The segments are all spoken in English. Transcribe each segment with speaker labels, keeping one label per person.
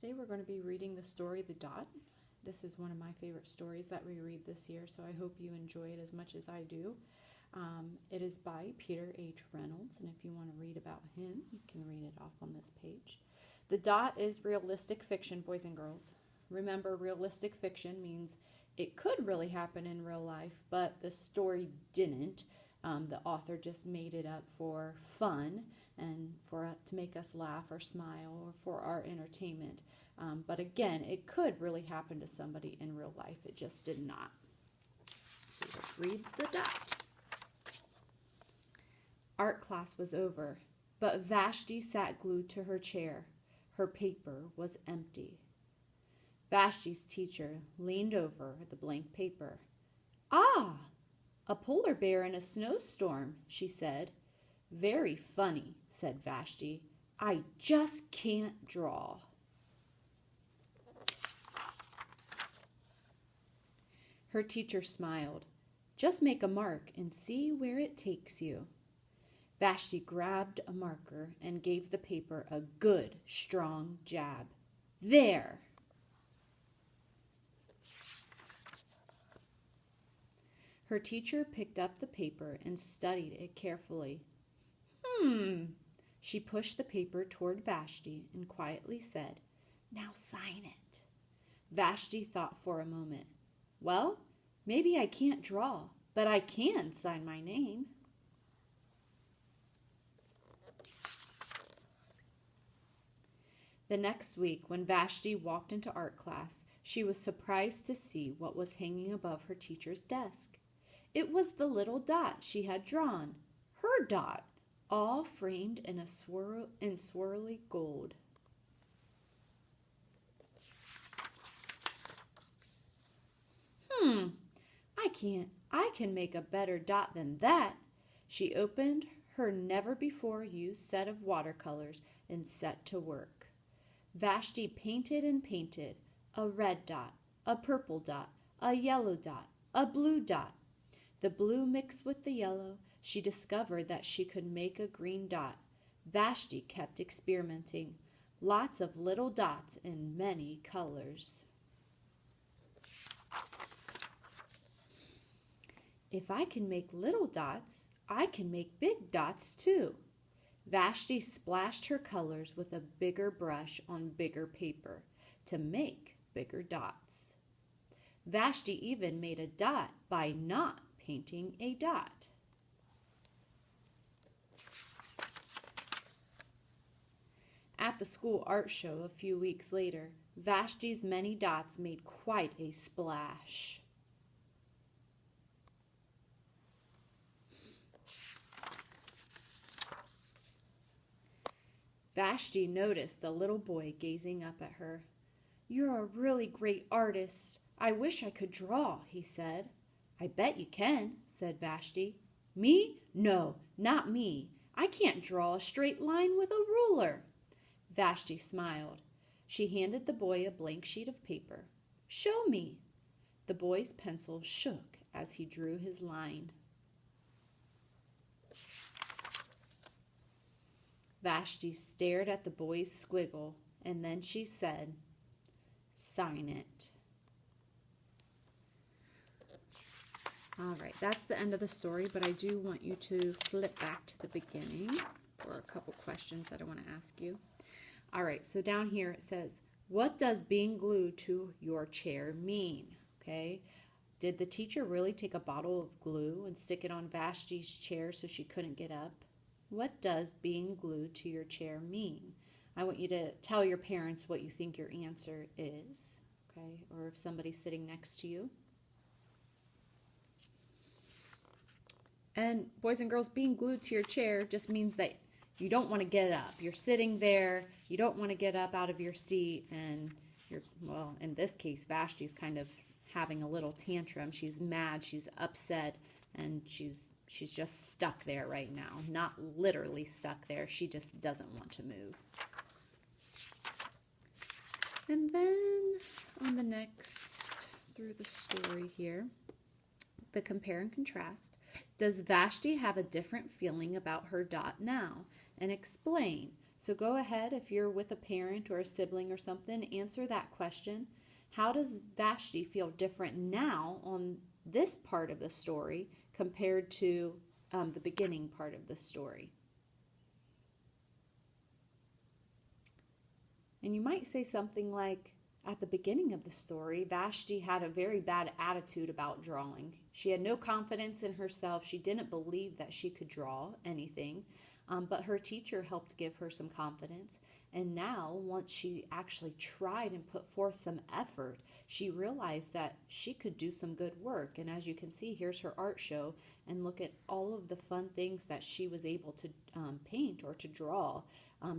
Speaker 1: Today we're going to be reading the story The Dot. This is one of my favorite stories that we read this year, so I hope you enjoy it as much as I do. It is by Peter H. Reynolds, and if you want to read about him, you can read it off on this page. The Dot is realistic fiction, boys and girls. Remember, realistic fiction means it could really happen in real life, but the story didn't. The author just made it up for fun and to make us laugh or smile or for our entertainment. But again, it could really happen to somebody in real life. It just did not. So let's read The Dot. Art class was over, but Vashti sat glued to her chair. Her paper was empty. Vashti's teacher leaned over the blank paper. "Ah, a polar bear in a snowstorm," she said. "Very funny," said Vashti. "I just can't draw." Her teacher smiled. "Just make a mark and see where it takes you." Vashti grabbed a marker and gave the paper a good, strong jab. "There!" Her teacher picked up the paper and studied it carefully. She pushed the paper toward Vashti and quietly said, "Now sign it." Vashti thought for a moment. "Well, maybe I can't draw, but I can sign my name." The next week, when Vashti walked into art class, she was surprised to see what was hanging above her teacher's desk. It was the little dot she had drawn, her dot, all framed in swirly gold. I can make a better dot than that." She opened her never-before-used set of watercolors and set to work. Vashti painted and painted, a red dot, a purple dot, a yellow dot, a blue dot. The blue mixed with the yellow, she discovered that she could make a green dot. Vashti kept experimenting. Lots of little dots in many colors. "If I can make little dots, I can make big dots too." Vashti splashed her colors with a bigger brush on bigger paper to make bigger dots. Vashti even made a dot by not painting a dot. At the school art show a few weeks later, Vashti's many dots made quite a splash. Vashti noticed a little boy gazing up at her. "You're a really great artist. I wish I could draw," he said. "I bet you can," said Vashti. "Me? No, not me. I can't draw a straight line with a ruler." Vashti smiled. She handed the boy a blank sheet of paper. "Show me." The boy's pencil shook as he drew his line. Vashti stared at the boy's squiggle, and then she said, "Sign it." All right, that's the end of the story, but I do want you to flip back to the beginning for a couple questions that I want to ask you. All right, so down here it says, "What does being glued to your chair mean?" Okay, did the teacher really take a bottle of glue and stick it on Vashti's chair so she couldn't get up? What does being glued to your chair mean? I want you to tell your parents what you think your answer is, okay, or if somebody's sitting next to you. And boys and girls, being glued to your chair just means that you don't want to get up. You're sitting there, you don't want to get up out of your seat, and well, in this case, Vashti's kind of having a little tantrum. She's mad, she's upset, and she's just stuck there right now. Not literally stuck there, she just doesn't want to move. And then on the next, through the story here, the compare and contrast. Does Vashti have a different feeling about her dot now? And explain. So go ahead, if you're with a parent or a sibling or something, answer that question. How does Vashti feel different now on this part of the story compared to the beginning part of the story? And you might say something like, at the beginning of the story, Vashti had a very bad attitude about drawing. She had no confidence in herself. She didn't believe that she could draw anything, but her teacher helped give her some confidence. And now, once she actually tried and put forth some effort, she realized that she could do some good work. And as you can see, here's her art show. And look at all of the fun things that she was able to paint or to draw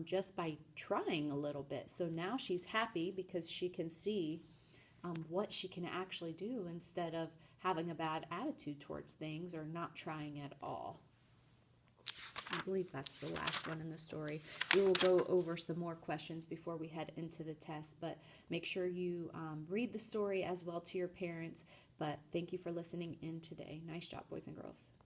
Speaker 1: just by trying a little bit. So now she's happy because she can see what she can actually do instead of having a bad attitude towards things or not trying at all. I believe that's the last one in the story. We will go over some more questions before we head into the test, but make sure you read the story as well to your parents. But thank you for listening in today. Nice job, boys and girls.